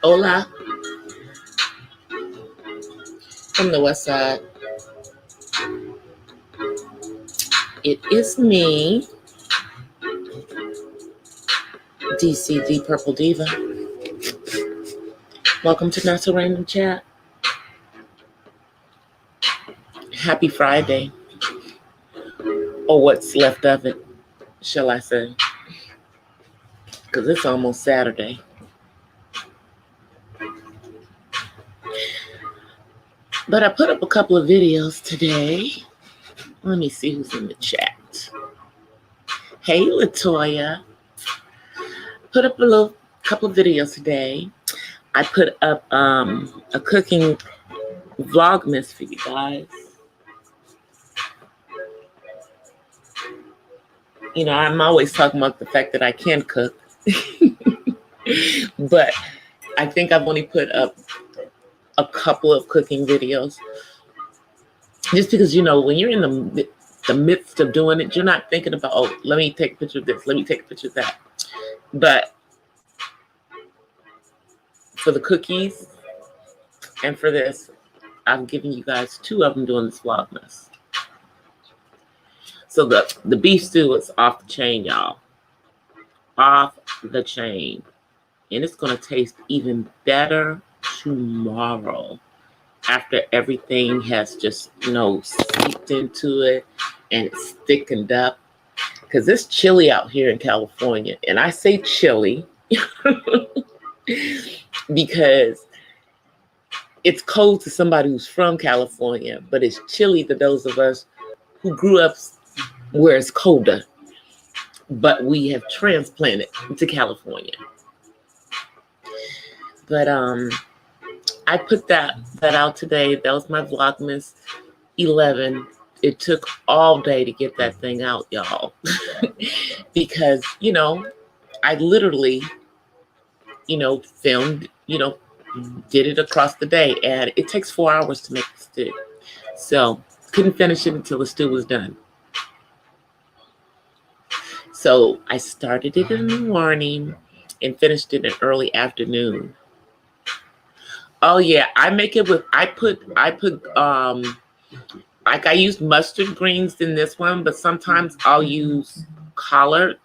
Hola. From the west side. It is me, DCThePurpleDiva. Welcome to Not So Random Chat. Happy Friday. Or what's left of it, shall I say. Because it's almost Saturday. But I put up a couple of videos today. Let me see who's in the chat. Hey, Latoya. Put up a couple of videos today. I put up a cooking vlogmas for you guys. You know, I'm always talking about the fact that I can cook. But I think I've only put up a couple of cooking videos. Just because, you know, when you're in the midst of doing it, you're not thinking about, oh, let me take a picture of this, let me take a picture of that. But for the cookies and for this, I'm giving you guys 2 of them doing this vlogmas. So the beef stew is off the chain, y'all. Off the chain. And it's going to taste even better tomorrow after everything has just, you know, seeped into it and it's thickened up. Because it's chilly out here in California. And I say chilly because it's cold to somebody who's from California, but it's chilly to those of us who grew up where it's colder, but we have transplanted to California. But I put that out today. That was my Vlogmas 11. It took all day to get that thing out, y'all. Because, you know, I literally, you know, filmed, you know, did it across the day. And it takes 4 hours to make the stew. So couldn't finish it until the stew was done. So I started it in the morning and finished it in early afternoon. Oh yeah, I make it with, I put like I use mustard greens in this one, but sometimes I'll use collards.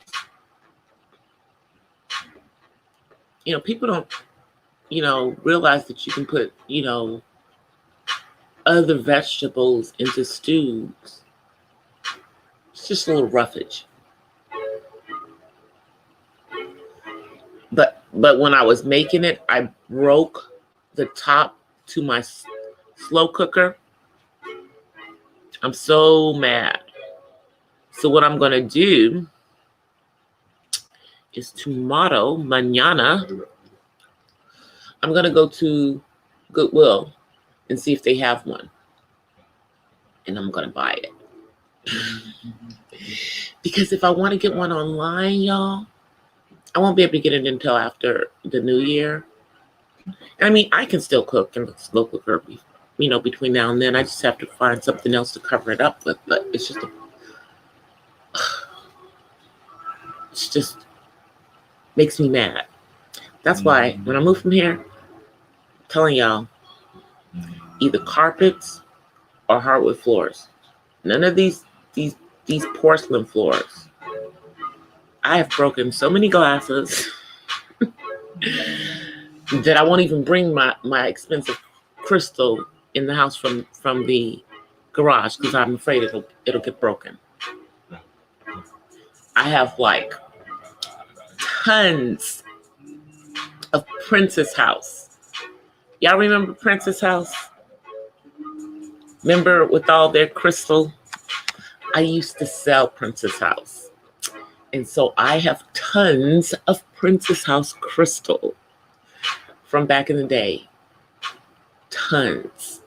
You know, people don't, you know, realize that you can put, you know, other vegetables into stews. It's just a little roughage. But when I was making it, I broke the top to my slow cooker. I'm so mad. So what I'm going to do is tomorrow, mañana, I'm going to go to Goodwill and see if they have one. And I'm going to buy it. Because if I want to get one online, y'all, I won't be able to get it until after the new year. I mean, I can still cook in the slow cooker, you know, between now and then. I just have to find something else to cover it up with. But it's just makes me mad. That's why when I move from here, I'm telling y'all, either carpets or hardwood floors. None of these porcelain floors. I have broken so many glasses that I won't even bring my expensive crystal in the house from the garage because I'm afraid it'll get broken. I have like tons of Princess House. Y'all remember Princess House? Remember with all their crystal? I used to sell Princess House. And so I have tons of Princess House crystal from back in the day. Tons.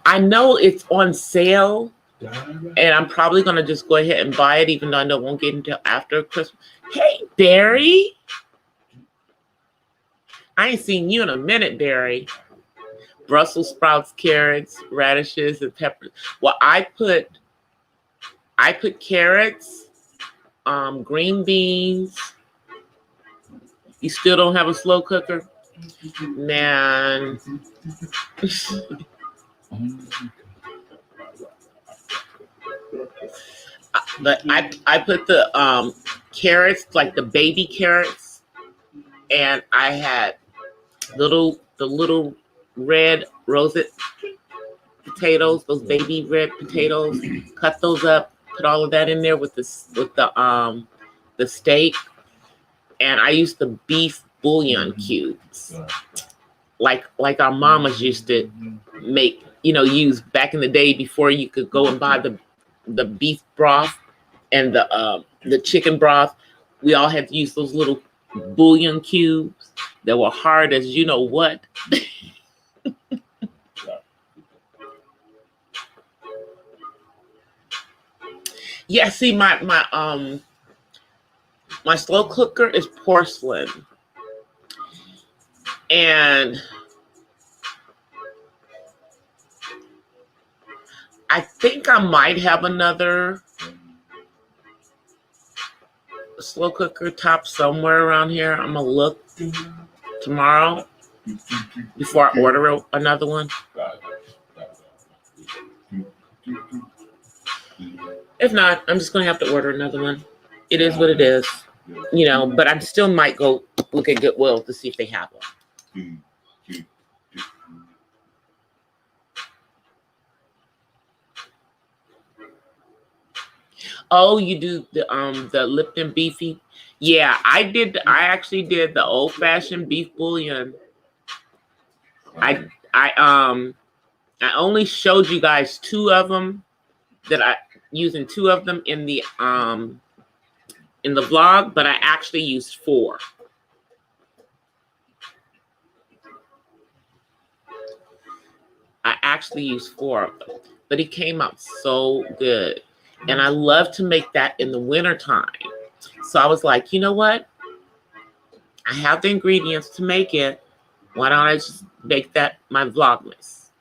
I know it's on sale, and I'm probably going to just go ahead and buy it, even though I know it won't get until after Christmas. Hey, Barry. I ain't seen you in a minute, Barry. Brussels sprouts, carrots, radishes, and peppers. Well, I put carrots, green beans. You still don't have a slow cooker? Man. But I put the carrots, like the baby carrots, and I had the little red rosette potatoes, those baby red potatoes. Cut those up, put all of that in there with the steak, and I used the beef bouillon cubes, like our mamas used to make, use back in the day before you could go and buy the beef broth and the chicken broth. We all had to use those little bouillon cubes that were hard as you know what. Yeah, see, my slow cooker is porcelain, and I think I might have another slow cooker top somewhere around here. I'm gonna look tomorrow before I order another one. If not, I'm just gonna have to order another one. It is what it is, but I still might go look at Goodwill to see if they have one. Oh, you do the Lipton beefy? Yeah, I actually did the old fashioned beef bouillon. I only showed you guys two of them, using two of them in the vlog, but I actually used 4. I actually used 4 of them, but it came out so good. And I love to make that in the wintertime. So I was like, you know what? I have the ingredients to make it. Why don't I just make that my Vlogmas,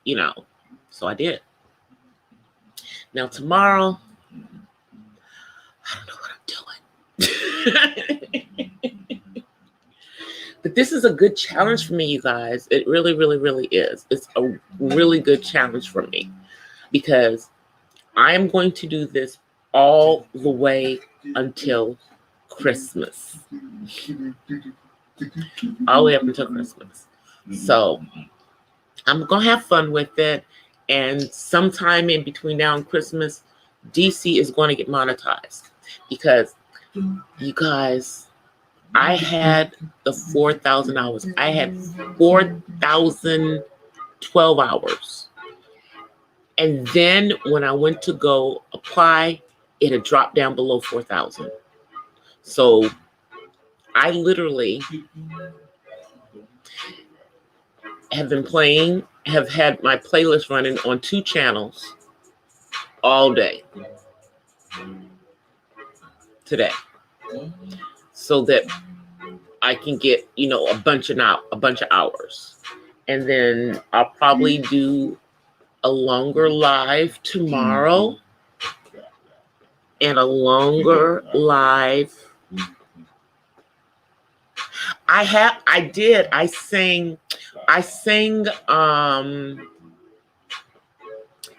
So I did. Now tomorrow, I don't know what I'm doing. But this is a good challenge for me, you guys. It really, really, really is. It's a really good challenge for me because I am going to do this all the way until Christmas. All the way up until Christmas. So I'm going to have fun with it. And sometime in between now and Christmas, DC is going to get monetized. Because, you guys, I had the 4,000 hours. I had 4,012 hours. And then when I went to go apply, it had dropped down below 4,000. So I literally have had my playlist running on 2 channels all day today, so that I can get, a bunch of hours. And then I'll probably do a longer live tomorrow and a longer live. I sang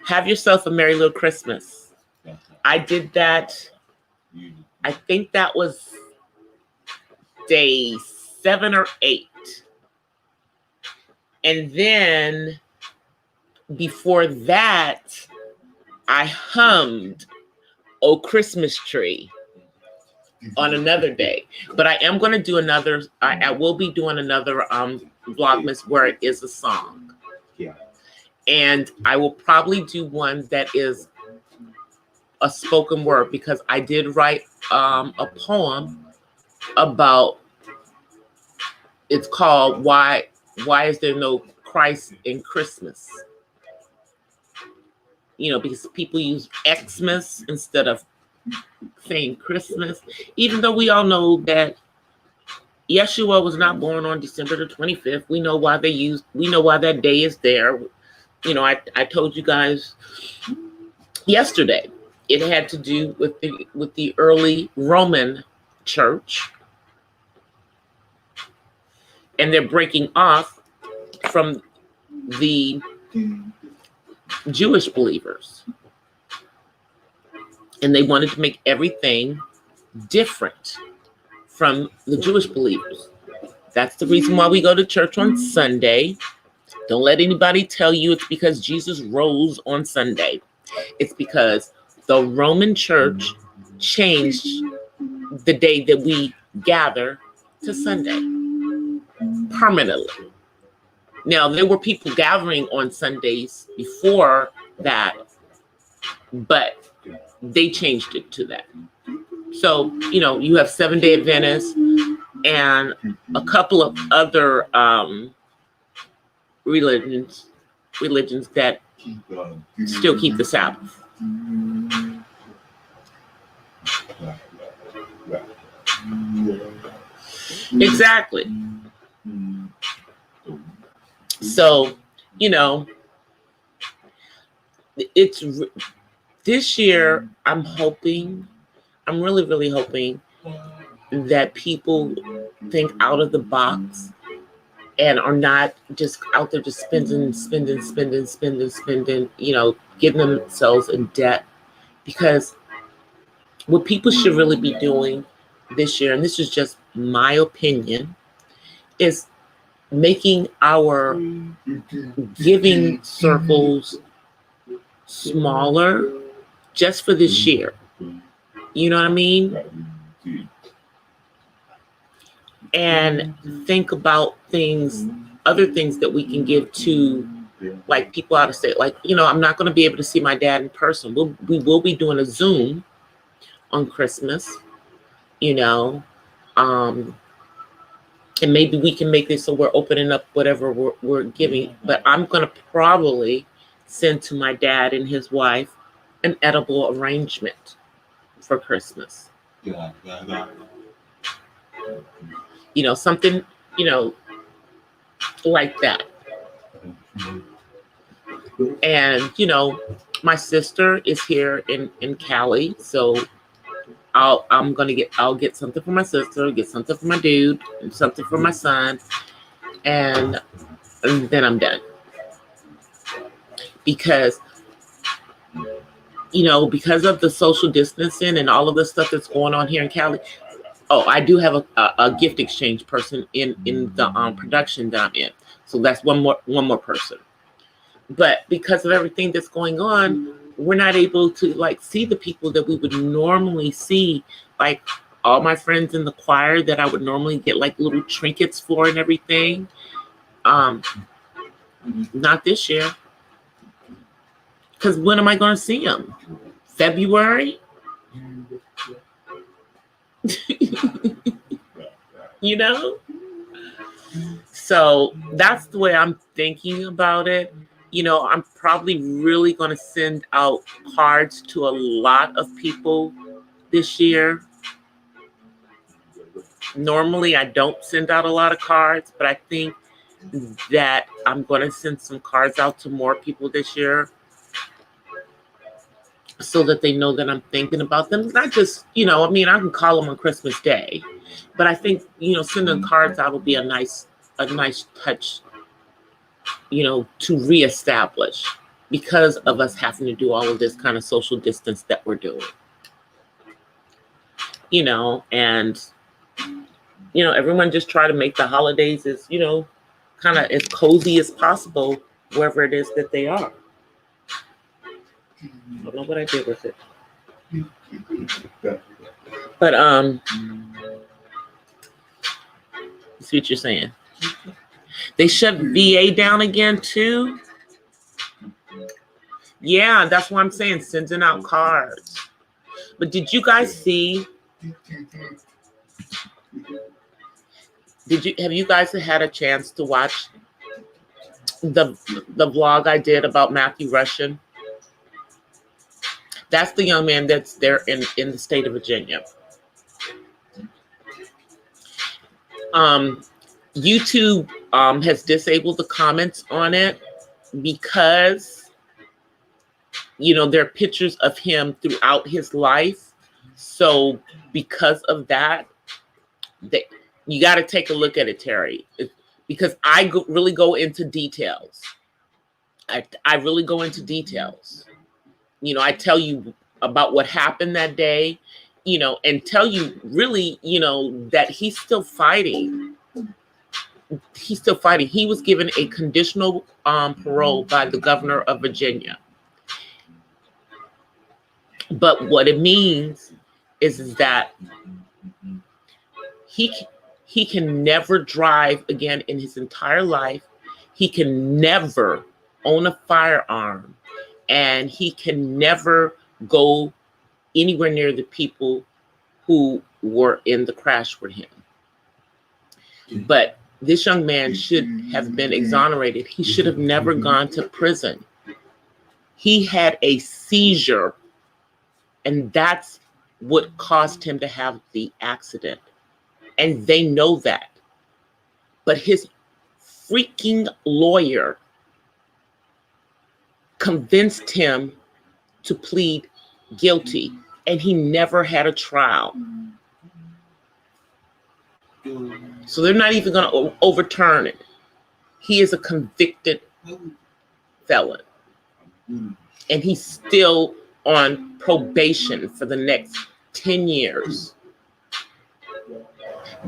Have Yourself a Merry Little Christmas. I did that. I think that was day 7 or 8. And then before that, I hummed "Oh Christmas Tree" on another day. But I am going to do another, I will be doing another Vlogmas where it is a song. Yeah. And I will probably do one that is a spoken word, because I did write a poem about, it's called Why Is There No Christ in Christmas? Because people use Xmas instead of saying Christmas, even though we all know that Yeshua was not born on December the 25th. We know why we know why that day is there. You know, I told you guys yesterday, it had to do with the early Roman church, and they're breaking off from the Jewish believers, and they wanted to make everything different from the Jewish believers. That's the reason why we go to church on Sunday. Don't let anybody tell you it's because Jesus rose on Sunday. It's because the Roman church changed the day that we gather to Sunday permanently. Now, there were people gathering on Sundays before that, but they changed it to that. So, you know, you have Seventh-day Adventists and a couple of other religions that still keep the Sabbath. Exactly. So, you know, it's this year, I'm really, really hoping that people think out of the box and are not just out there just spending, you know, getting themselves in debt. Because what people should really be doing this year, and this is just my opinion, is making our giving circles smaller just for this year. You know what I mean? And think about other things that we can give to, like, people out of state. Like, you know, I'm not going to be able to see my dad in person. We will be doing a Zoom on Christmas, you know, and maybe we can make this so we're opening up whatever we're giving. But I'm going to probably send to my dad and his wife an edible arrangement for Christmas. You know, something, you know, like that. And, you know, my sister is here in Cali, so I'll get something for my sister, get something for my dude, and something for my son, and then I'm done. Because, you know, because of the social distancing and all of the stuff that's going on here in Cali. Oh, I do have a gift exchange person in the production that I'm in. So that's one more person. But because of everything that's going on, we're not able to, like, see the people that we would normally see. Like, all my friends in the choir that I would normally get, like, little trinkets for and everything. Not this year. Because when am I going to see them? February? You know? So that's the way I'm thinking about it. You know, I'm probably really going to send out cards to a lot of people this year. Normally, I don't send out a lot of cards, but I think that I'm going to send some cards out to more people this year so that they know that I'm thinking about them. Not just, you know, I mean, I can call them on Christmas Day, but I think, you know, sending cards out will be a nice touch, you know, to reestablish, because of us having to do all of this kind of social distance that we're doing. You know, and, you know, everyone just try to make the holidays as, you know, kind of as cozy as possible wherever it is that they are. I don't know what I did with it. But see what you're saying. They shut VA down again too. Yeah, that's what I'm saying. Sending out cards. But did you guys see? Have you guys had a chance to watch the vlog I did about Matthew Russian? That's the young man that's there in the state of Virginia. YouTube has disabled the comments on it because, there are pictures of him throughout his life. So because of that, you got to take a look at it, Terry, because I really go into details. I really go into details. I tell you about what happened that day, and tell you really, that he's still fighting. He's still fighting. He was given a conditional parole by the governor of Virginia. But what it means is that he can never drive again in his entire life. He can never own a firearm, and he can never go anywhere near the people who were in the crash with him. But this young man should have been exonerated. He should have never gone to prison. He had a seizure, and that's what caused him to have the accident. And they know that. But his freaking lawyer convinced him to plead guilty, and he never had a trial. So they're not even going to overturn it. He is a convicted felon, and he's still on probation for the next 10 years.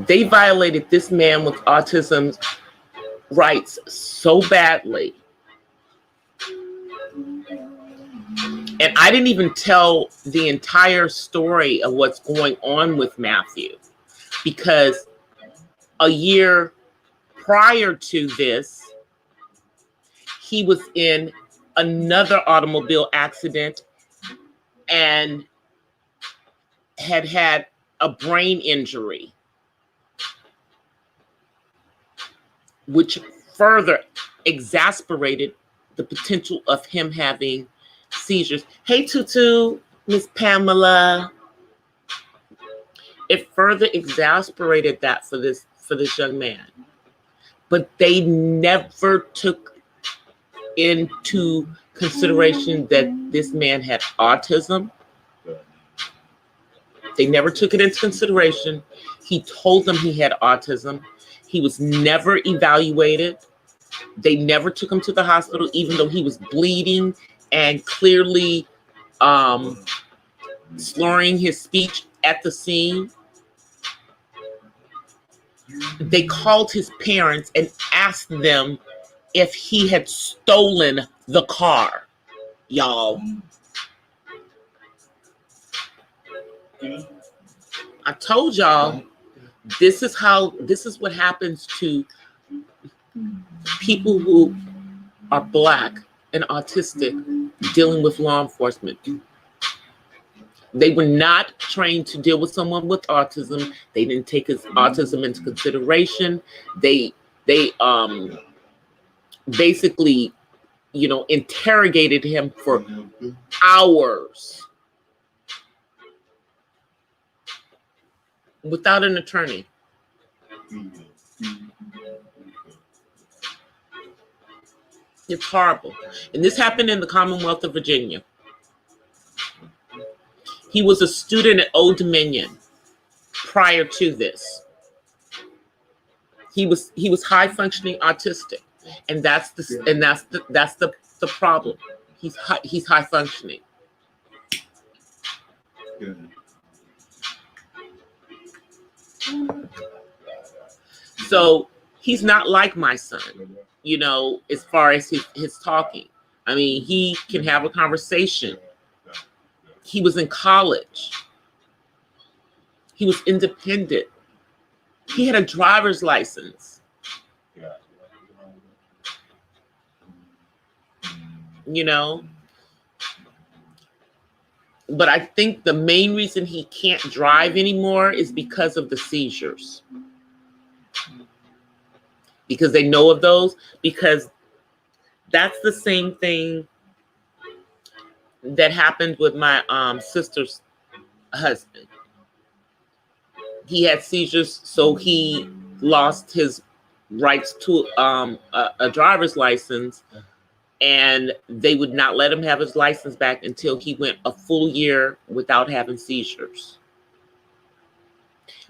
They violated this man with autism's rights so badly. And I didn't even tell the entire story of what's going on with Matthew, because a year prior to this, he was in another automobile accident and had a brain injury, which further exasperated the potential of him having seizures. Hey, Tutu, Miss Pamela. It further exasperated that for this young man. But they never took into consideration that this man had autism. They never took it into consideration. He told them he had autism. He was never evaluated. They never took him to the hospital, even though he was bleeding and clearly slurring his speech at the scene. They called his parents and asked them if he had stolen the car, y'all. I told y'all, this is what happens to people who are Black and autistic dealing with law enforcement. They were not trained to deal with someone with autism. They didn't take his autism into consideration. They basically, interrogated him for hours without an attorney. It's horrible. And this happened in the Commonwealth of Virginia. He was a student at Old Dominion prior to this. He was high functioning autistic, and that's the problem. He's high functioning. So he's not like my son, as far as his talking. I mean, he can have a conversation. He was in college. He was independent. He had a driver's license. But I think the main reason he can't drive anymore is because of the seizures. Because they know of those, because that's the same thing that happened with my sister's husband. He had seizures, so he lost his rights to a driver's license, and they would not let him have his license back until he went a full year without having seizures.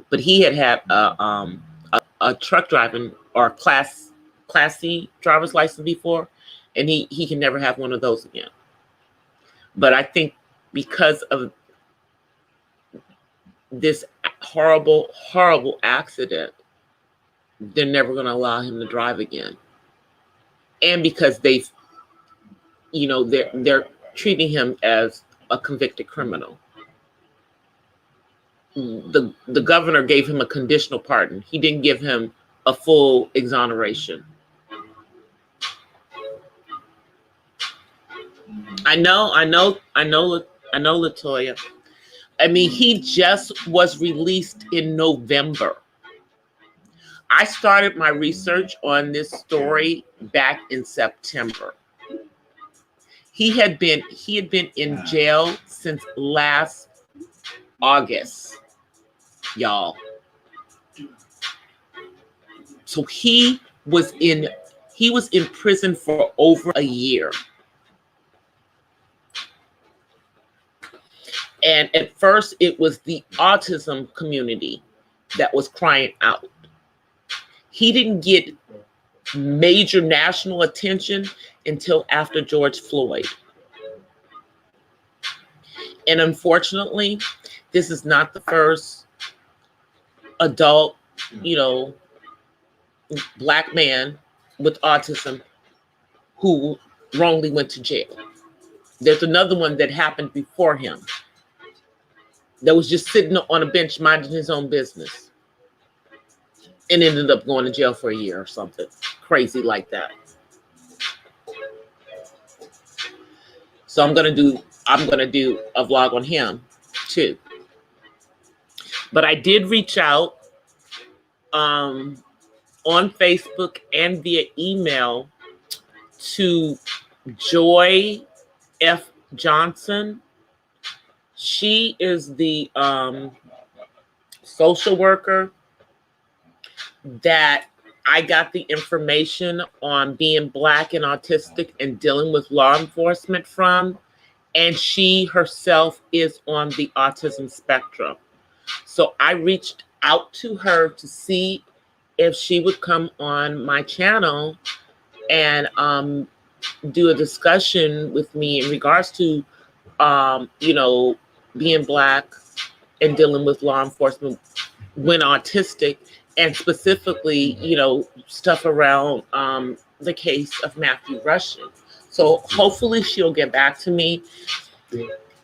But he had a truck driving or class C driver's license before, and he can never have one of those again. But I think because of this horrible, horrible accident, they're never going to allow him to drive again. And because they're treating him as a convicted criminal. The governor gave him a conditional pardon. He didn't give him a full exoneration. I know, Latoya. I mean, he just was released in November. I started my research on this story back in September. He had been in jail since last August, y'all. So he was in prison for over a year. And at first it was the autism community that was crying out. He didn't get major national attention until after George Floyd. And unfortunately, this is not the first adult, Black man with autism who wrongly went to jail. There's another one that happened before him that was just sitting on a bench minding his own business and ended up going to jail for a year or something crazy like that. So I'm gonna do a vlog on him too. But I did reach out on Facebook and via email to Joy F. Johnson. She is the social worker that I got the information on being Black and autistic and dealing with law enforcement from. And she herself is on the autism spectrum. So I reached out to her to see if she would come on my channel and do a discussion with me in regards to, being Black and dealing with law enforcement when autistic, and specifically, stuff around the case of Matthew Russian. So hopefully she'll get back to me,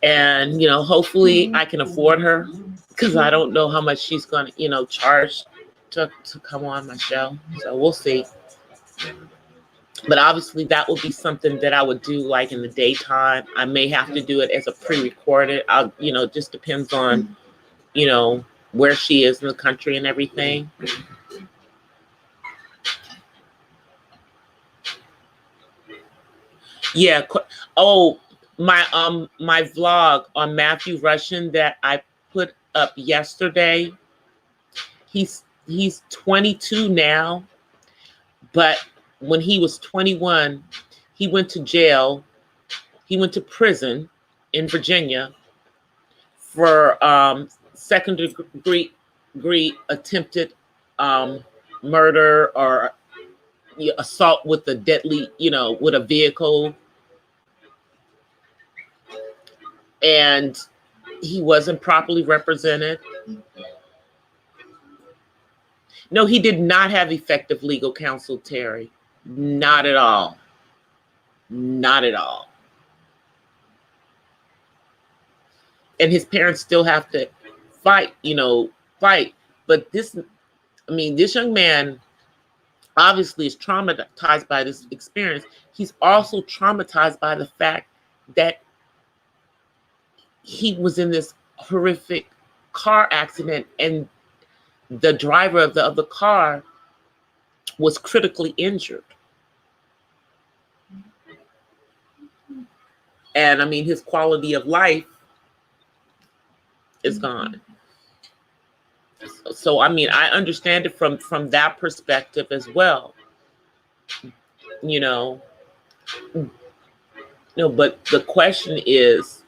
and, hopefully I can afford her, because I don't know how much she's going to, charge to come on my show. So we'll see. But obviously that would be something that I would do like in the daytime. I may have to do it as a pre-recorded. Just depends on, where she is in the country and everything. Yeah. Oh, my vlog on Matthew Russian that I put up yesterday. He's 22 now, but when he was 21, he went to jail. He went to prison in Virginia for second degree attempted murder or assault with a deadly, with a vehicle. And he wasn't properly represented. No, he did not have effective legal counsel, Terry. Not at all. Not at all. And his parents still have to fight. But this young man obviously is traumatized by this experience. He's also traumatized by the fact that he was in this horrific car accident and the driver of the car was critically injured. And his quality of life is gone. So So I mean, I understand it from that perspective as well. You know, but the question is,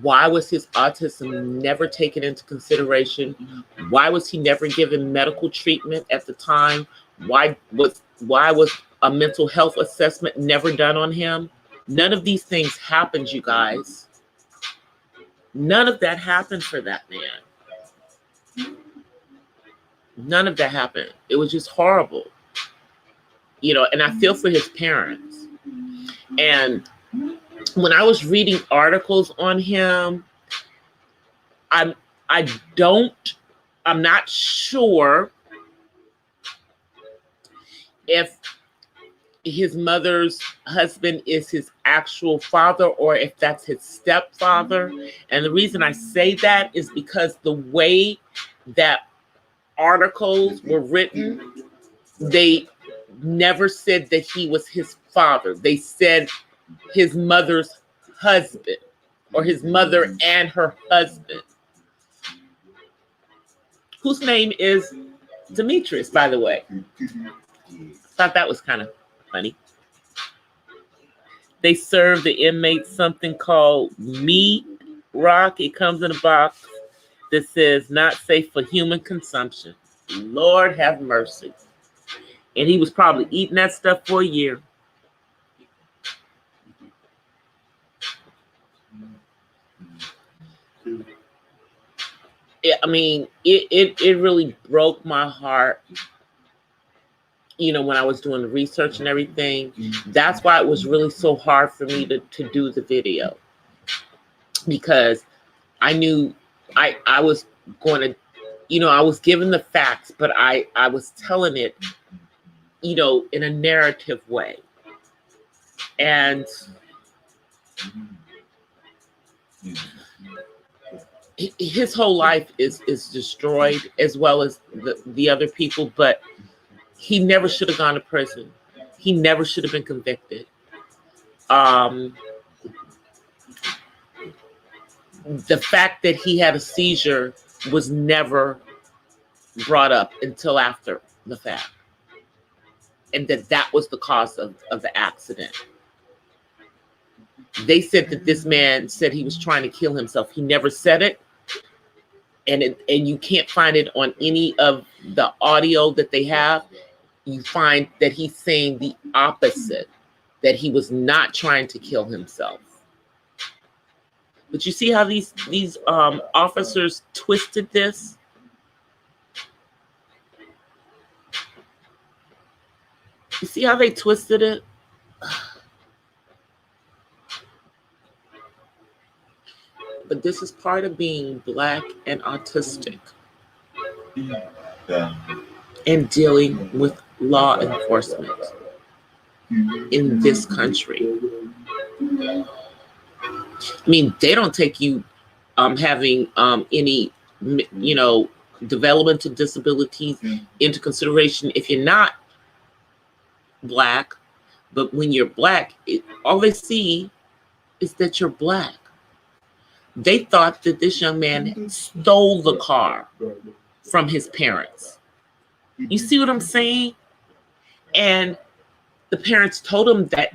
why was his autism never taken into consideration? Why was he never given medical treatment at the time? Why was a mental health assessment never done on him? None of these things happened, you guys. None of that happened for that man. None of that happened. It was just horrible. You know, and I feel for his parents. And when I was reading articles on him, I'm not sure if his mother's husband is his actual father or if that's his stepfather. And the reason I say that is because the way that articles were written, they never said that he was his father. They said his mother's husband, or his mother and her husband, whose name is Demetrius, by the way. Thought that was kind of funny. They serve the inmates something called meat rock. It comes in a box that says not safe for human consumption. Lord have mercy. And he was probably eating that stuff for a year. I mean, it really broke my heart, you know, when I was doing the research and everything. That's why it was really so hard for me to do the video, because I knew I was going to, you know, I was given the facts, but I was telling it, you know, in a narrative way. And his whole life is destroyed, as well as the other people, but he never should have gone to prison. He never should have been convicted. The fact that he had a seizure was never brought up until after the fact, and that was the cause of the accident. They said that this man said he was trying to kill himself. He never said it. And you can't find it on any of the audio that they have. You find that he's saying the opposite, that he was not trying to kill himself. But you see how these officers twisted this? You see how they twisted it? But this is part of being Black and autistic, and dealing with law enforcement in this country. I mean, they don't take you having any, you know, developmental disabilities into consideration if you're not Black. But when you're Black, all they see is that you're Black. They thought that this young man stole the car from his parents. You see what I'm saying? And the parents told him that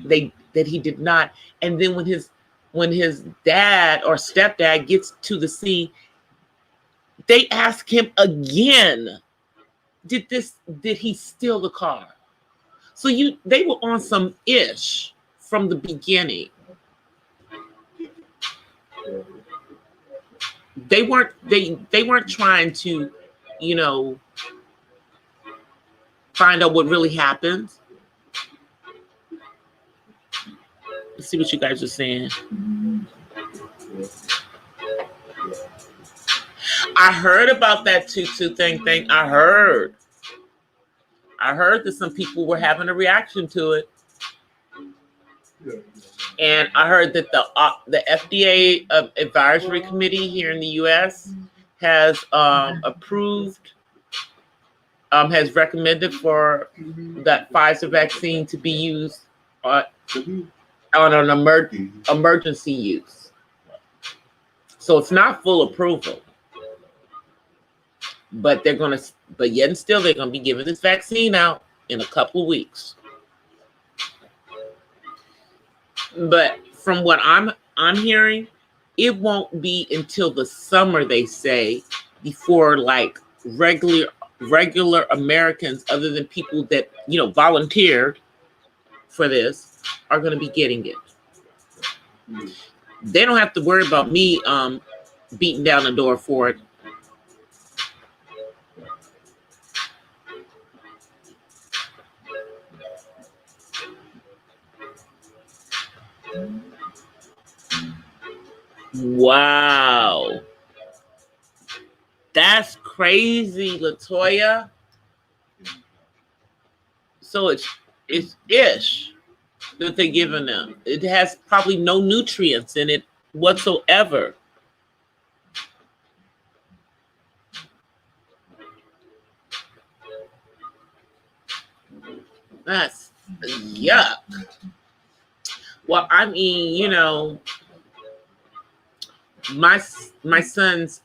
he did not. And then when his dad or stepdad gets to the scene, they ask him again, did he steal the car? So they were on some ish from the beginning. They weren't trying to, you know, find out what really happened. Let's see what you guys are saying. I heard about that tutu thing. I heard that some people were having a reaction to it. And I heard that the FDA advisory committee here in the U.S. has approved, has recommended for that Pfizer vaccine to be used on an emergency use. So it's not full approval. But yet and still, they're gonna be giving this vaccine out in a couple of weeks. But from what I'm hearing, it won't be until the summer, they say, before like regular Americans, other than people that volunteered for this, are going to be getting it. They don't have to worry about me beating down the door for it. Wow. That's crazy, Latoya. So it's ish that they're giving them. It has probably no nutrients in it whatsoever. That's yuck. Well, I mean, my son's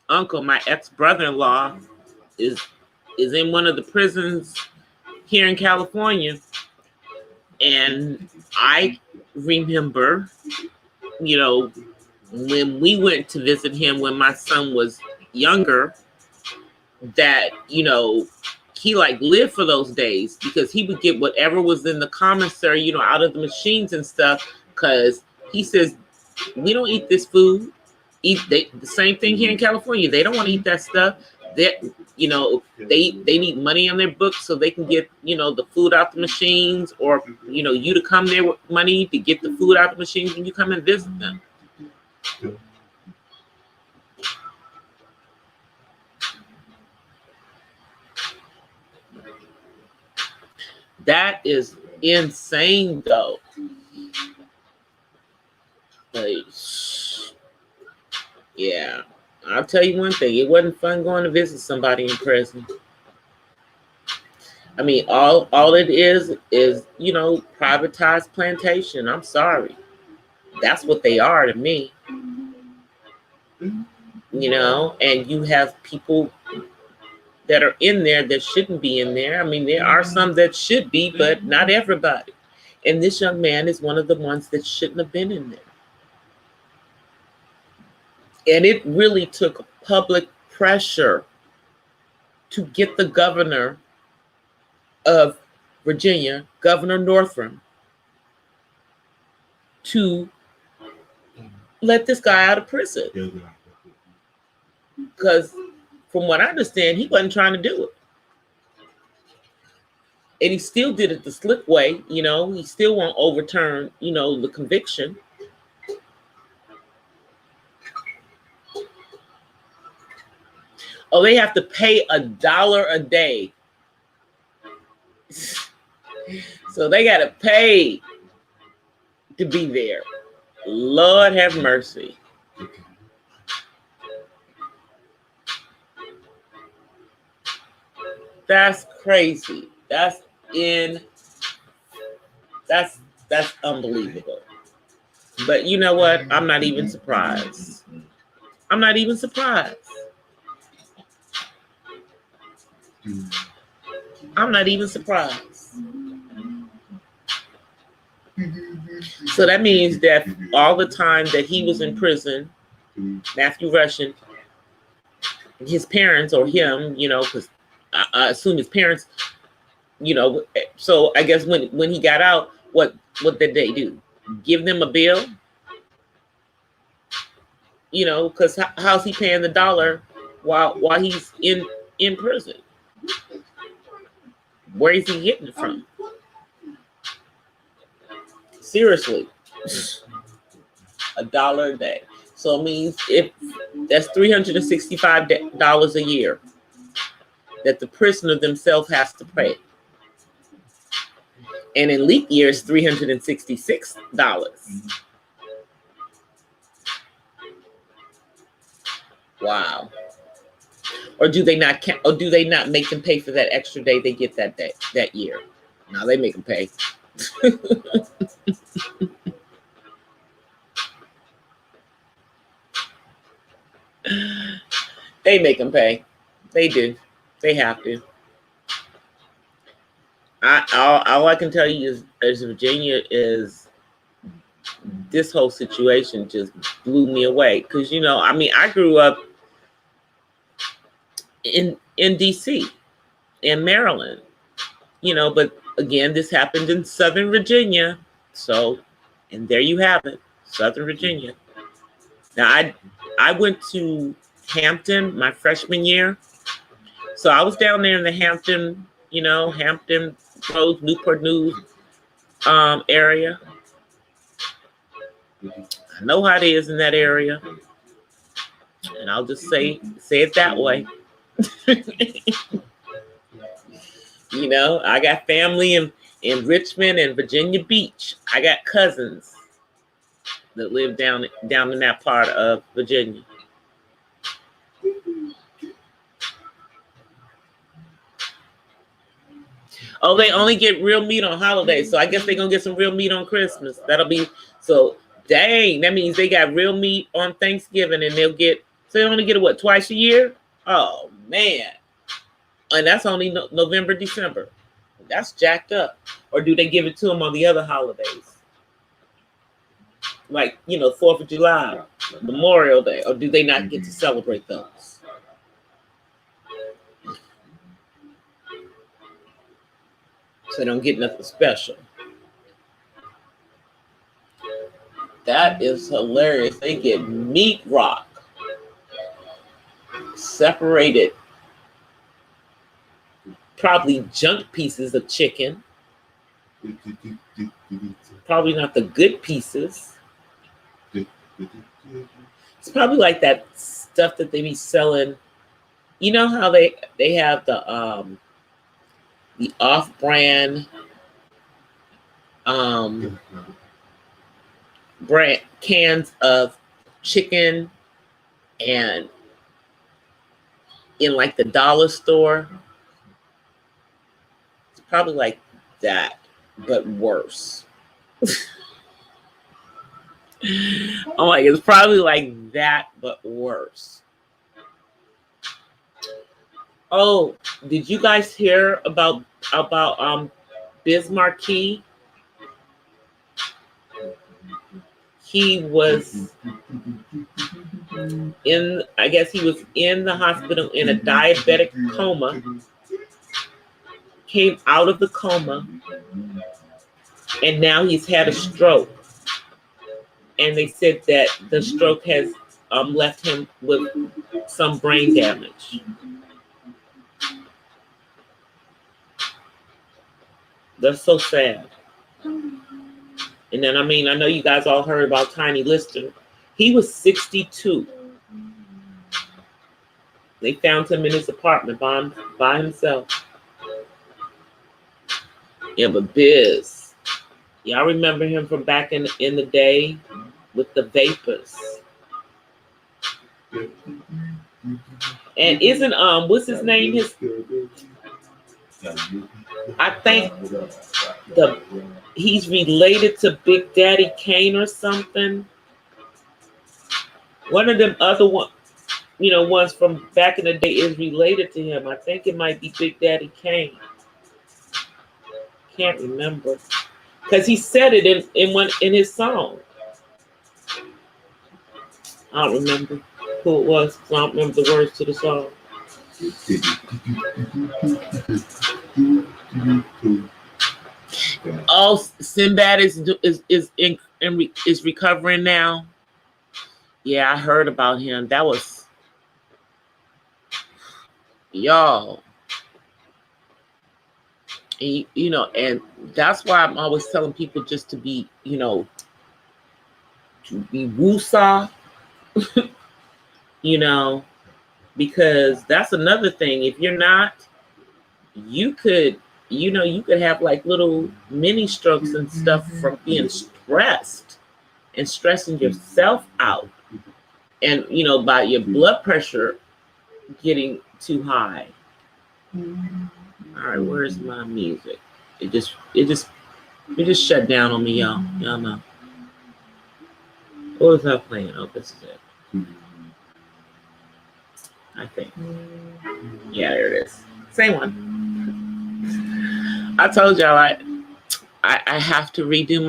uncle, my ex-brother-in-law, is in one of the prisons here in California, and I remember, when we went to visit him when my son was younger, that he like lived for those days, because he would get whatever was in the commissary, out of the machines and stuff, because he says, we don't eat this food. The same thing here in California. They don't want to eat that stuff. They need money on their books so they can get the food out the machines, or you to come there with money to get the food out the machines when you come and visit them. That is insane, though. Like, yeah, I'll tell you one thing. It wasn't fun going to visit somebody in prison. I mean, all it is privatized plantation. I'm sorry. That's what they are to me. And you have people that are in there that shouldn't be in there. I mean, there are some that should be, but not everybody. And this young man is one of the ones that shouldn't have been in there. And it really took public pressure to get the governor of Virginia, Governor Northam, to let this guy out of prison. Because from what I understand, he wasn't trying to do it. And he still did it the slick way, he still won't overturn, the conviction. Oh, they have to pay $1 a day. So they got to pay to be there. Lord have mercy. That's crazy. That's unbelievable. But you know what? I'm not even surprised. I'm not even surprised. I'm not even surprised. So that means that all the time that he was in prison, Matthew Russian, his parents, or him, because I assume his parents, so I guess when he got out, what did they do? Give them a bill? Because how's he paying the $1 while he's in prison? Where is he getting it from? Seriously, $1 a day. So it means if that's $365 a year that the prisoner themselves has to pay. And in leap years, $366. Wow. Or do they not make them pay for that extra day they get that year? No, they make them pay. They make them pay. They do. They have to. All I can tell you is Virginia is, this whole situation just blew me away. Because, you know, I mean, I grew up in DC, in Maryland, you know, but again, this happened in Southern Virginia. So, and there you have it, Southern Virginia. Now, I went to Hampton my freshman year. So I was down there in the Hampton, you know, Hampton Roads, Newport News area. I know how it is in that area. And I'll just say it that way. You know, I got family in Richmond and Virginia Beach. I got cousins that live down in that part of Virginia. Oh, they only get real meat on holidays, so I guess they're gonna get some real meat on Christmas. That'll be so. Dang, that means they got real meat on Thanksgiving, and so they only get it what, twice a year? Oh man, and that's only November, December. That's jacked up. Or do they give it to them on the other holidays, like, you know, 4th of July, Memorial Day, or do they not get to celebrate those? So they don't get nothing special. That is hilarious. They get meat rock, separated, probably junk pieces of chicken. Probably not the good pieces. It's probably like that stuff that they be selling. You know how they have the off-brand brand cans of chicken, and in like the dollar store, it's probably like that, but worse. I'm like, it's probably like that, but worse. Oh, did you guys hear about Bismarck? He was I guess he was in the hospital in a diabetic coma, came out of the coma, and now he's had a stroke. And they said that the stroke has left him with some brain damage. That's so sad. And then, I mean, I know you guys all heard about Tiny Lister. He was 62. They found him in his apartment by himself. Yeah, but Biz, y'all remember him from back in the day with the vapors. And isn't what's his name? I think he's related to Big Daddy Kane or something. One of them other ones from back in the day is related to him. I think it might be Big Daddy Kane. Can't remember, because he said it in his song. I don't remember who it was, because I don't remember the words to the song. Oh, Sinbad is recovering now. Yeah, I heard about him. That was, y'all. And, and that's why I'm always telling people just to be, to be woosah, because that's another thing. If you're not, you could have like little mini strokes and stuff from being stressed and stressing yourself out. And, by your blood pressure getting too high. All right, where's my music? It just shut down on me, y'all. Y'all know. What was I playing? Oh, this is it. I think. Yeah, there it is. Same one. I told y'all I have to redo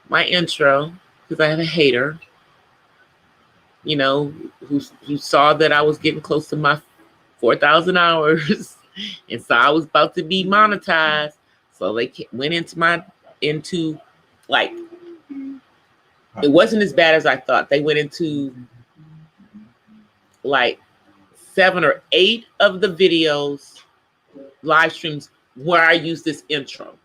my intro because I have a hater, you know, who saw that I was getting close to my 4,000 hours and saw I was about to be monetized. So they went into like, it wasn't as bad as I thought. They went into like 7 or 8 of the videos, live streams where I use this intro.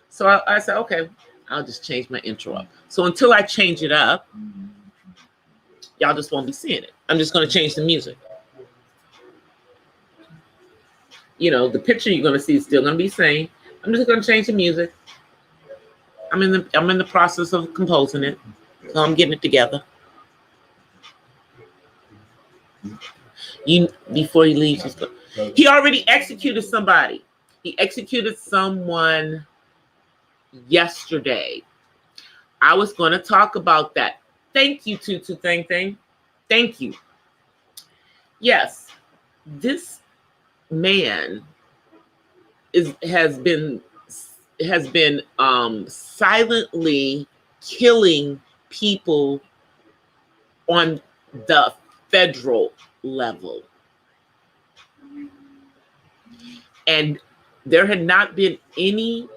So I said, okay, I'll just change my intro up. So until I change it up, y'all just won't be seeing it. I'm just going to change the music. You know, the picture you're going to see is still going to be the same. I'm just going to change the music. I'm in the process of composing it, so I'm getting it together. Before he leaves, he already executed somebody. He executed someone yesterday. I was going to talk about that. Thank you, Tutu Thing. Thank you. Yes, this man has been silently killing people on the federal level. And there had not been any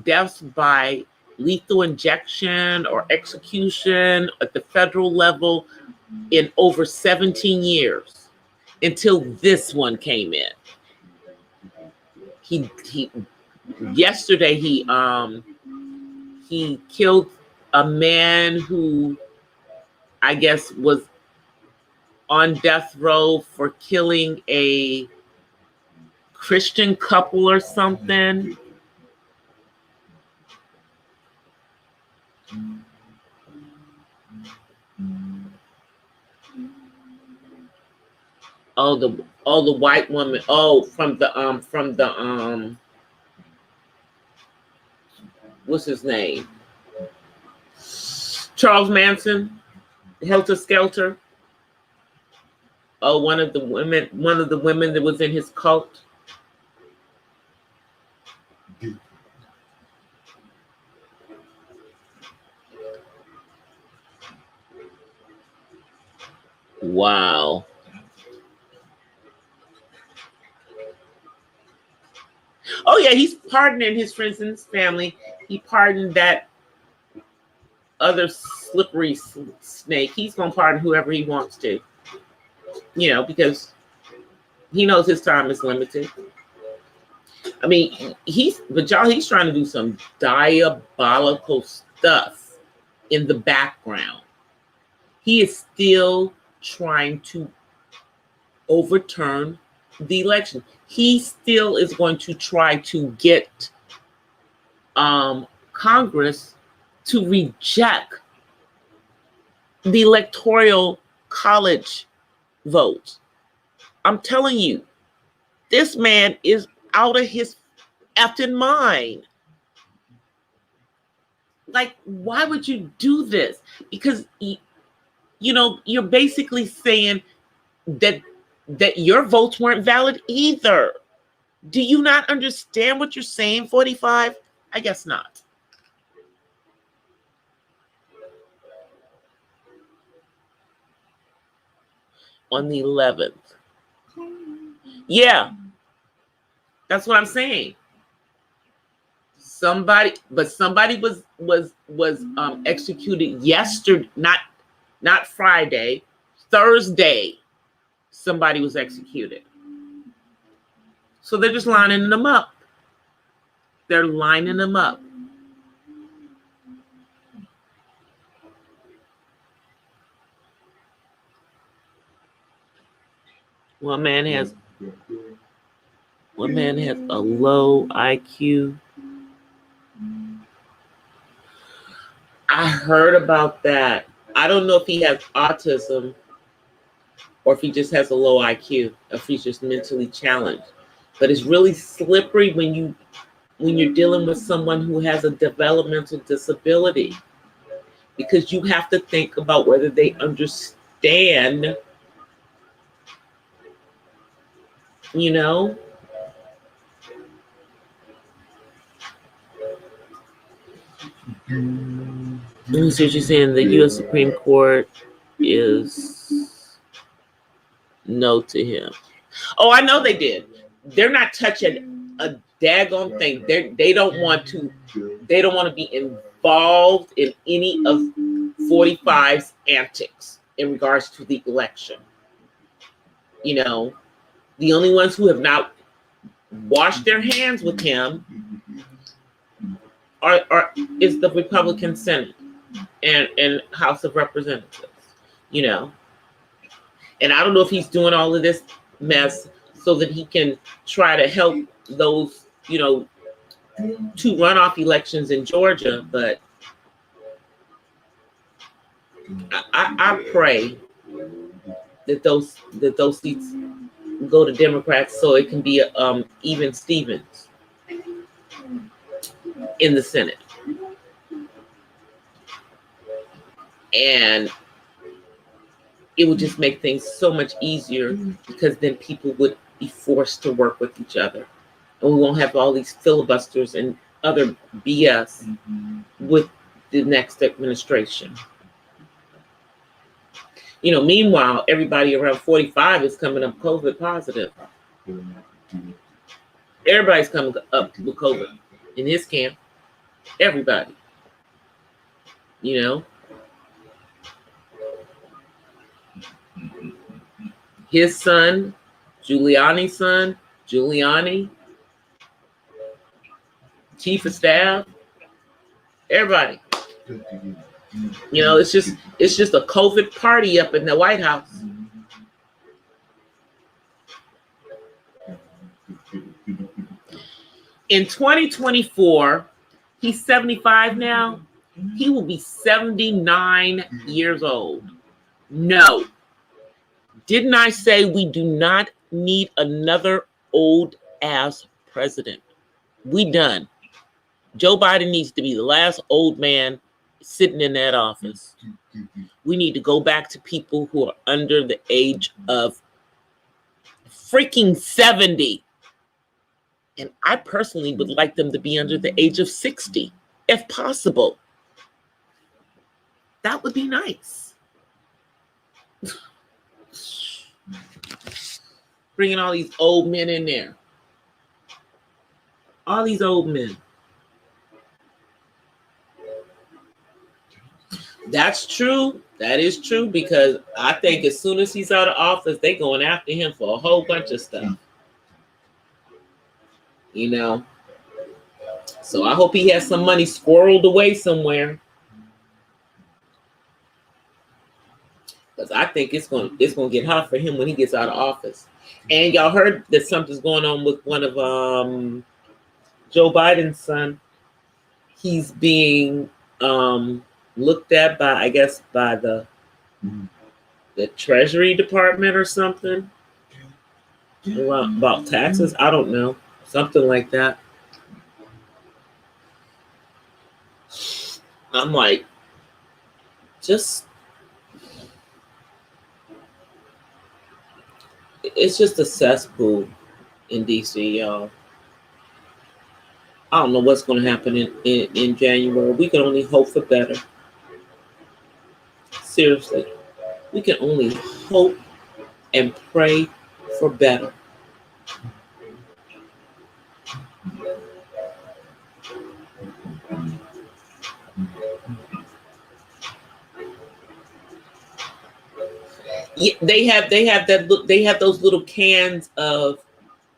deaths by lethal injection or execution at the federal level in over 17 years until this one came in. Yesterday he killed a man who I guess was on death row for killing a Christian couple or something. Oh, the white woman. Oh, from the what's his name? Charles Manson, Helter Skelter. Oh, one of the women that was in his cult. Wow. Oh yeah, he's pardoning his friends and his family. He pardoned that other slippery snake. He's gonna pardon whoever he wants to, you know, because he knows his time is limited. I mean, he's trying to do some diabolical stuff in the background. He is still trying to overturn the election. He still is going to try to get Congress to reject the electoral college vote. I'm telling you, this man is out of his effing mind. Like, why would you do this? Because, you know, you're basically saying that your votes weren't valid either. Do you not understand what you're saying, 45? I guess not. On the 11th. Yeah. That's what I'm saying. Somebody was executed yesterday, not Friday, Thursday. Somebody was executed. So they're just lining them up. They're lining them up. One man has a low IQ. I heard about that. I don't know if he has autism or if he just has a low IQ, if he's just mentally challenged. But it's really slippery when you're dealing with someone who has a developmental disability, because you have to think about whether they understand understand, you know. Let me see what you're saying. The U.S. Supreme Court is no to him. Oh, I know they did. They're not touching a daggone thing. They don't want to. They don't want to be involved in any of 45's antics in regards to the election. You know, the only ones who have not washed their hands with him is the Republican Senate and House of Representatives. You know, and I don't know if he's doing all of this mess so that he can try to help those, you know, 2 runoff elections in Georgia, but I pray that those seats go to Democrats so it can be even Stevens in the Senate. And it would just make things so much easier because then people would be forced to work with each other. And we won't have all these filibusters and other BS with the next administration. You know, meanwhile, everybody around 45 is coming up COVID positive. Everybody's coming up with COVID in his camp. Everybody. You know? His son, Giuliani's son, Giuliani, chief of staff, everybody. You know, it's just a COVID party up in the White House. In 2024, he's 75 now. He will be 79 years old. No. Didn't I say we do not need another old ass president? We done. Joe Biden needs to be the last old man sitting in that office. We need to go back to people who are under the age of freaking 70. And I personally would like them to be under the age of 60, if possible. That would be nice. Bringing all these old men in there. All these old men. That's true. That is true, because I think as soon as he's out of office, they're going after him for a whole bunch of stuff. You know? So I hope he has some money squirreled away somewhere. Because I think it's gonna get hot for him when he gets out of office. And y'all heard that something's going on with one of Joe Biden's son. He's being looked at by, I guess, by the Treasury Department or something about taxes. I don't know, something like that. I'm like, it's just a cesspool in DC, y'all. I don't know what's going to happen in January. We can only hope for better. Seriously, we can only hope and pray for better. Yeah, they have those little cans of,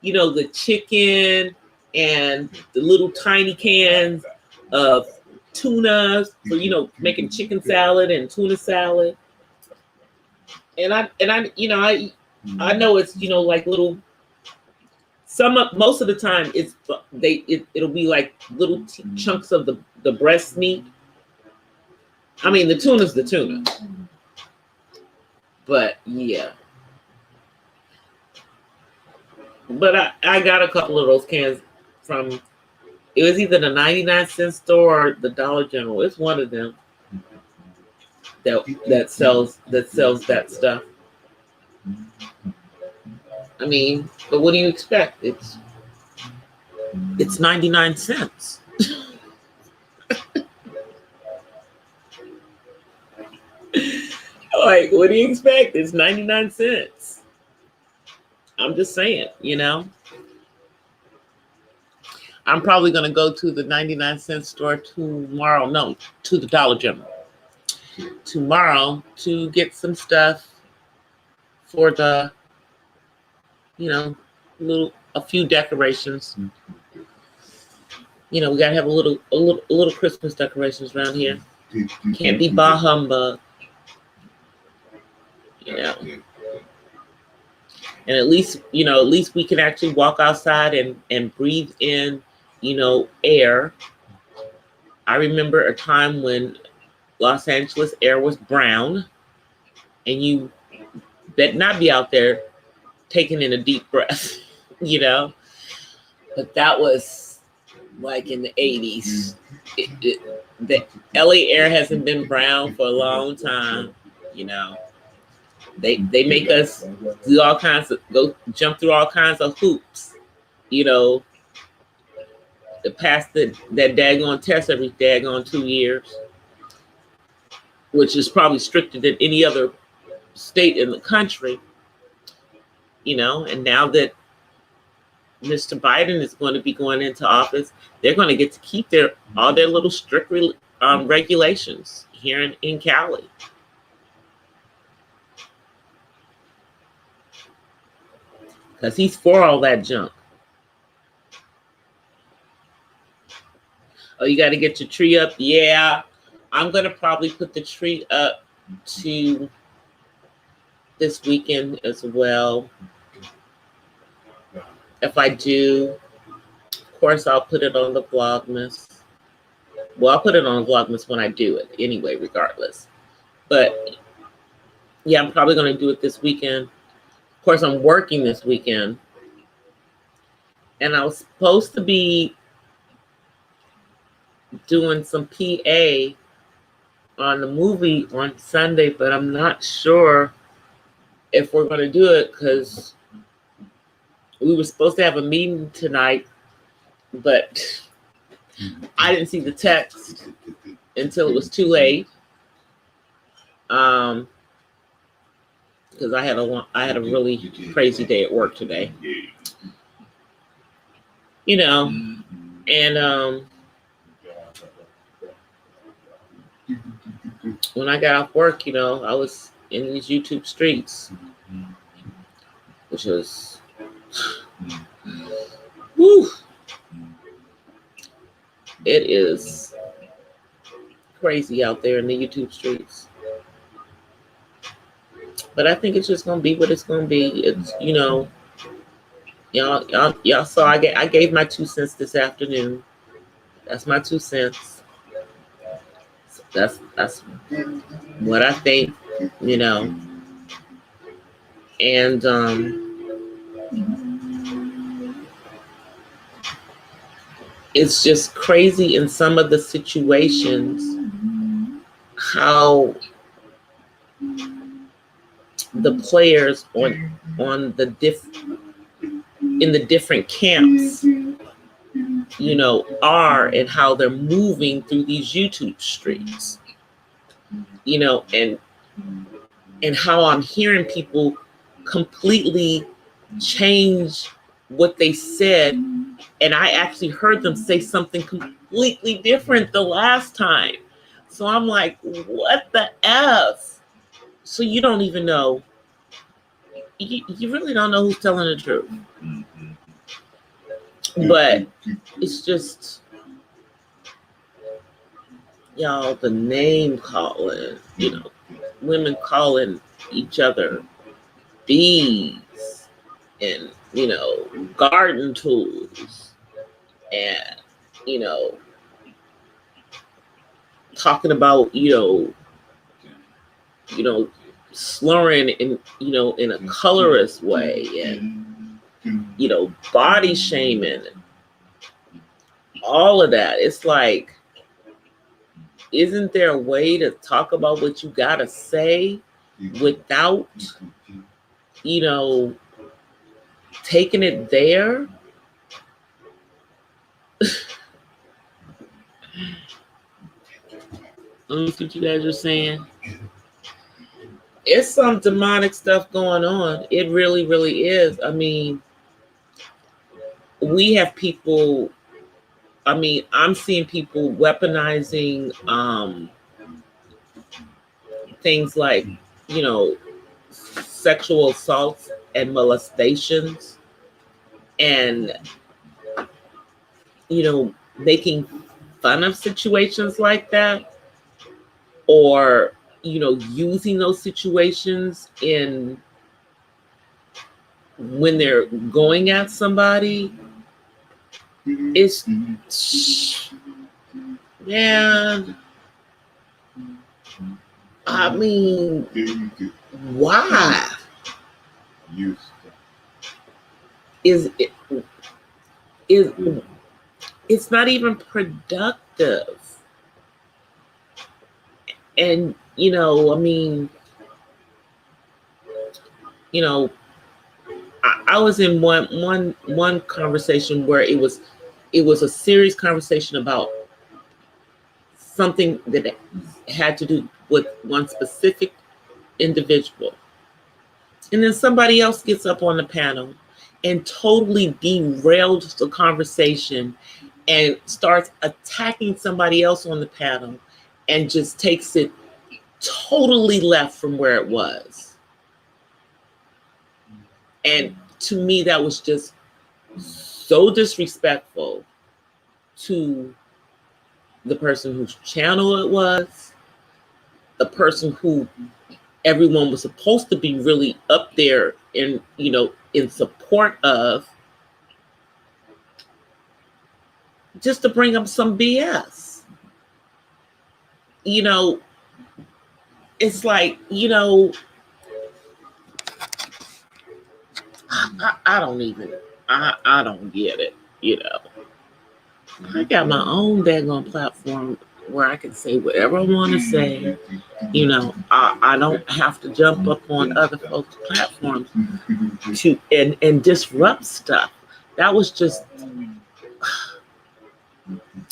you know, the chicken and the little tiny cans of tuna for, you know, making chicken salad and tuna salad. And I you know, I know it's, you know, like little, most of the time it'll be like little chunks of the breast meat. I mean, the tuna's the tuna. But yeah. But I got a couple of those cans from, it was either the 99-cent store or the Dollar General. It's one of them. that sells that stuff. I mean, but what do you expect? It's 99 cents. Like, what do you expect? It's 99 cents. I'm just saying, I'm probably going to go to the 99-cent store tomorrow. No, to the Dollar General tomorrow to get some stuff for the, a few decorations. We got to have a little Christmas decorations around here. Can't be bah humbug. And at least we can actually walk outside and breathe in, air. I remember a time when Los Angeles air was brown, and you better not be out there taking in a deep breath, But that was like in the 80s. The LA air hasn't been brown for a long time, They make us do all kinds of jump through all kinds of hoops, to pass that daggone test every daggone 2 years, which is probably stricter than any other state in the country, and now that Mr. Biden is going to be going into office, they're going to get to keep all their little strict regulations here in Cali. Because he's for all that junk. Oh, you got to get your tree up? Yeah. I'm going to probably put the tree up to this weekend as well. If I do, of course, I'll put it on the Vlogmas. Well, I'll put it on Vlogmas when I do it anyway, regardless. But yeah, I'm probably going to do it this weekend. Of course, I'm working this weekend. And I was supposed to be doing some PA on the movie on Sunday, but I'm not sure if we're going to do it because we were supposed to have a meeting tonight, but I didn't see the text until it was too late. Because I had a really crazy day at work today. And when I got off work, I was in these YouTube streets, which was, whew, it is crazy out there in the YouTube streets. But I think it's just gonna be what it's gonna be. It's y'all saw I gave my 2 cents this afternoon. That's my 2 cents. That's what I think, and it's just crazy in some of the situations how the players in the different camps, are and how they're moving through these YouTube streets, and how I'm hearing people completely change what they said. And I actually heard them say something completely different the last time. So I'm like, what the F? So you don't even know. You really don't know who's telling the truth. But it's just, y'all, the name calling, women calling each other bees and, garden tools and, talking about, slurring in, in a colorist way and, body shaming, all of that. It's like, isn't there a way to talk about what you gotta say without, you know, taking it there? Let me see what you guys are saying. It's some demonic stuff going on. It really, really is. I mean, we have people, I mean, I'm seeing people weaponizing things like, you know, sexual assaults and molestations, and, you know, making fun of situations like that, or, you know, using those situations in when they're going at somebody. It's, man, I mean, why? Is it, is it's not even productive. And, you know, I mean, you know, I was in one conversation where it was a serious conversation about something that had to do with one specific individual. And then somebody else gets up on the panel and totally derails the conversation and starts attacking somebody else on the panel and just takes it totally left from where it was. And to me, that was just so disrespectful to the person whose channel it was, the person who everyone was supposed to be really up there in, you know, in support of, just to bring up some BS. You know, it's like, you know, I don't even, I don't get it, you know. I got my own daggone platform where I can say whatever I want to say. You know, I don't have to jump up on other folks' platforms to and disrupt stuff. That was just,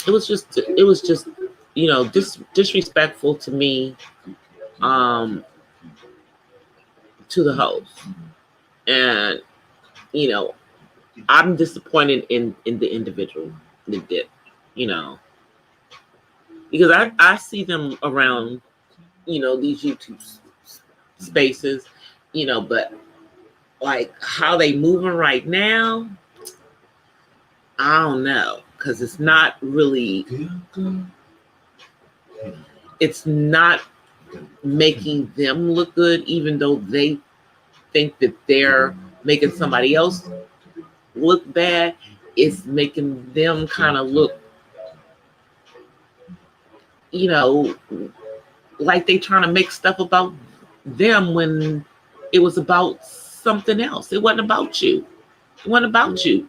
it was just, you know, disrespectful to me, to the host. And, you know, I'm disappointed in the individual that did, you know, because I see them around, you know, these YouTube spaces, you know, but like how they moving right now, I don't know, because it's not really, it's not making them look good, even though they think that they're making somebody else look bad. It's making them kind of look, you know, like they trying to make stuff about them when it was about something else. It wasn't about you. It wasn't about you.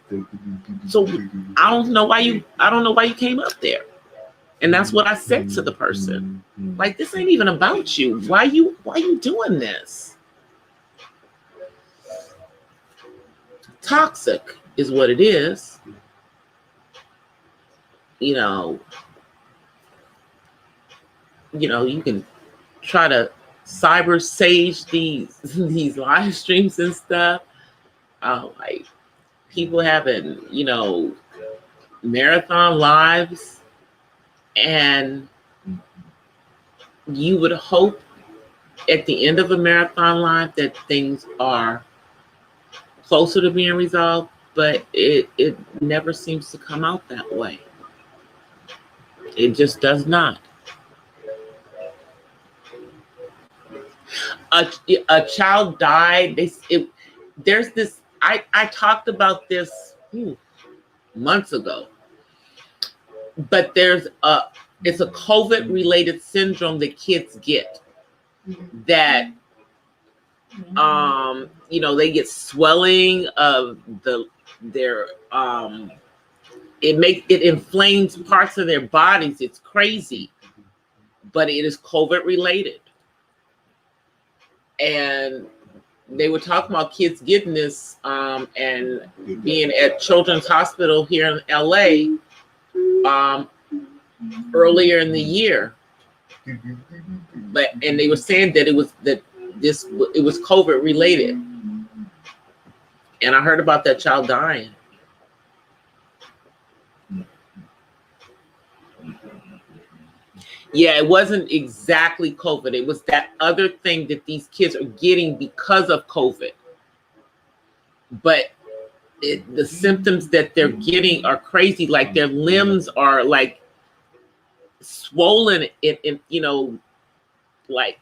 So I don't know why you came up there. And that's what I said to the person. Like, this ain't even about you. Why you doing this? Toxic is what it is. You know, you can try to cyber sage these live streams and stuff. Like people having, you know, marathon lives, and you would hope at the end of a marathon live that things are closer to being resolved, but it never seems to come out that way. It just does not. A child died. There's this. I talked about this months ago, but it's a COVID related syndrome that kids get, that you know, they get swelling of their it inflames parts of their bodies. It's crazy. but it is COVID related. And they were talking about kids getting this and being at Children's Hospital here in LA earlier in the year. And they were saying that it was COVID related. And I heard about that child dying. Yeah, it wasn't exactly COVID. It was that other thing that these kids are getting because of COVID. But the symptoms that they're getting are crazy. Like their limbs are like swollen and like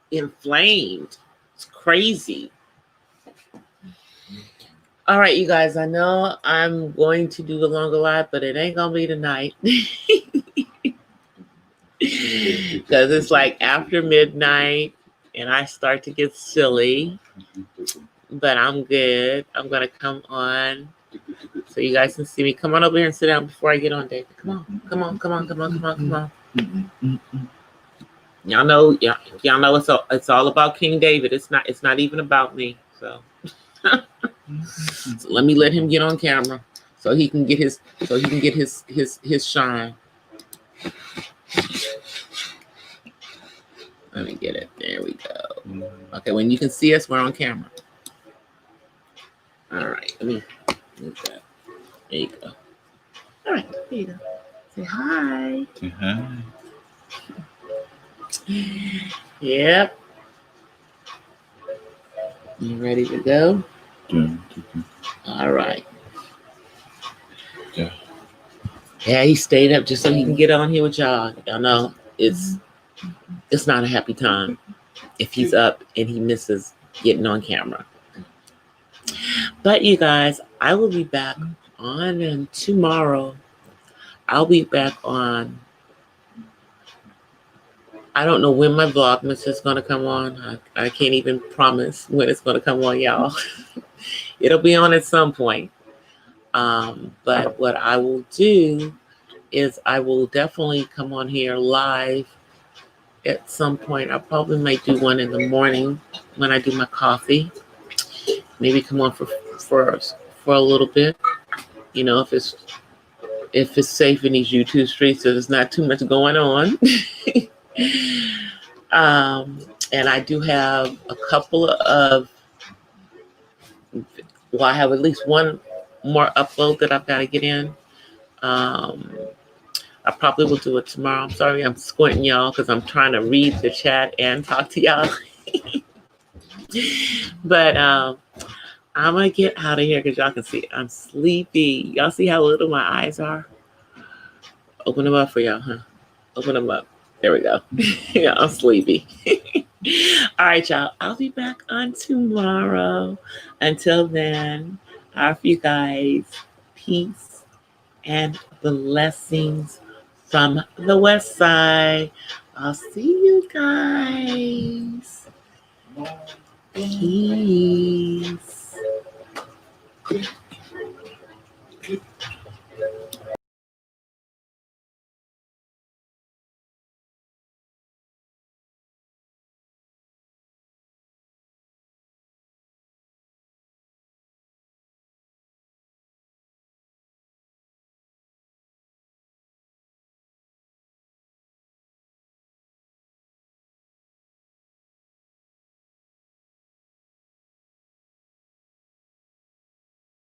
inflamed. It's crazy. All right, you guys, I know I'm going to do a longer live, but it ain't gonna be tonight. Because it's like after midnight and I start to get silly, but I'm good. I'm gonna come on so you guys can see me. Come on over here and sit down before I get on, David. Come on. Y'all know it's all about King David. It's not even about me. So, so let him get on camera so he can get his shine. Let me get it. There we go. Okay, when you can see us, we're on camera. All right, let me move that. There you go. All right, there you go. Say hi. Say hi. Yep. You ready to go? Yeah. All right. Yeah. Yeah, he stayed up just so he can get on here with y'all. Y'all know it's not a happy time if he's up and he misses getting on camera. But you guys, I will be back on tomorrow. I'll be back on. I don't know when my Vlogmas is going to come on. I can't even promise when it's going to come on, y'all. It'll be on at some point. But what I will do is I will definitely come on here live at some point. I probably might do one in the morning when I do my coffee. Maybe come on for a little bit. You know, if it's safe in these YouTube streets, so there's not too much going on. And I do have a couple of, I have at least one more upload that I've got to get in. I probably will do it tomorrow. I'm sorry, I'm squinting y'all because I'm trying to read the chat and talk to y'all. But I'm going to get out of here because y'all can see I'm sleepy. Y'all see how little my eyes are? Open them up for y'all, huh? Open them up. There we go. Yeah, I'm sleepy. All right, y'all. I'll be back on tomorrow. Until then, have you guys peace and blessings from the West Side. I'll see you guys. Peace.